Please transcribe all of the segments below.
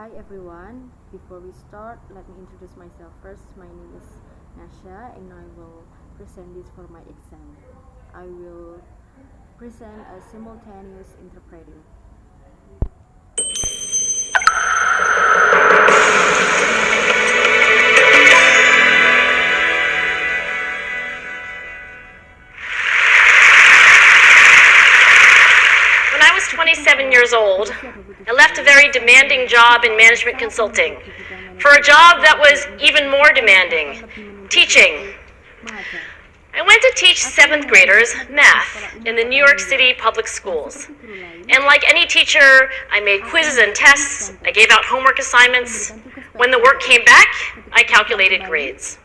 Hi everyone, before we start, let me introduce myself first. My name is Nasha and I will present this for my exam. I will present a simultaneous interpreting. When I was 27 years old, I left a very demanding job in management consulting for a job that was even more demanding, teaching. I went to teach 7th graders math in the New York City public schools. And like any teacher, I made quizzes and tests, I gave out homework assignments. When the work came back, I calculated grades.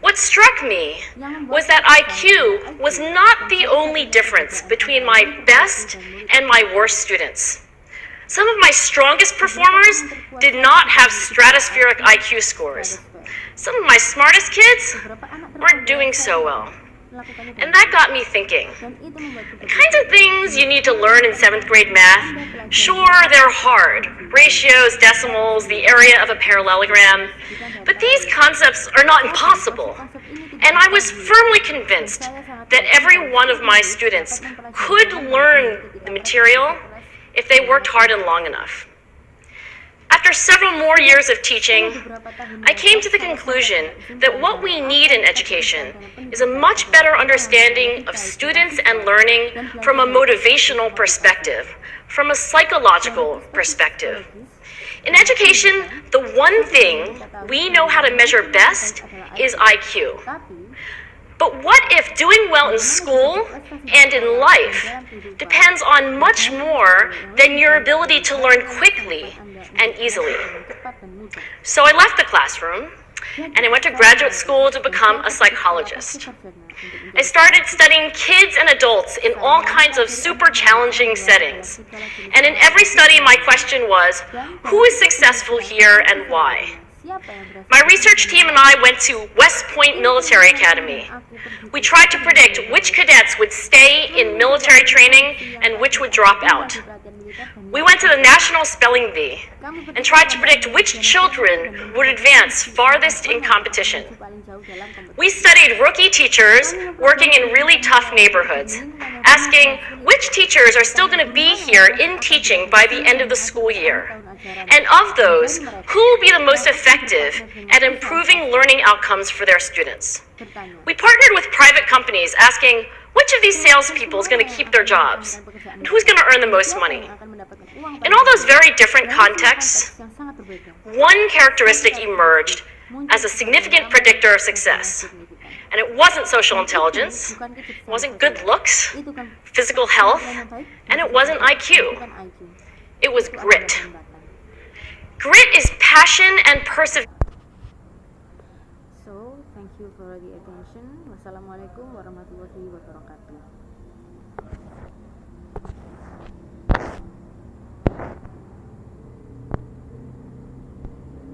What struck me was that IQ was not the only difference between my best and my worst students. Some of my strongest performers did not have stratospheric IQ scores. Some of my smartest kids weren't doing so well. And that got me thinking. The kinds of things you need to learn in 7th grade math, sure, they're hard. Ratios, decimals, the area of a parallelogram. But these concepts are not impossible. And I was firmly convinced that every one of my students could learn the material if they worked hard and long enough. After several more years of teaching, I came to the conclusion that what we need in education is a much better understanding of students and learning from a motivational perspective, from a psychological perspective. In education, the one thing we know how to measure best is IQ. But what if doing well in school and in life depends on much more than your ability to learn quickly and easily? So I left the classroom and I went to graduate school to become a psychologist. I started studying kids and adults in all kinds of super challenging settings. And in every study, my question was, who is successful here and why? My research team and I went to West Point Military Academy. We tried to predict which cadets would stay in military training and which would drop out. We went to the National Spelling Bee and tried to predict which children would advance farthest in competition. We studied rookie teachers working in really tough neighborhoods, asking which teachers are still going to be here in teaching by the end of the school year. And of those, who will be the most effective at improving learning outcomes for their students? We partnered with private companies asking which of these salespeople is going to keep their jobs and who's going to earn the most money. In all those very different contexts, one characteristic emerged as a significant predictor of success. And it wasn't social intelligence, it wasn't good looks, physical health, and it wasn't IQ. It was grit. Grit is passion and perseverance. So, thank you for the attention. Wassalamualaikum warahmatullahi wabarakatuh.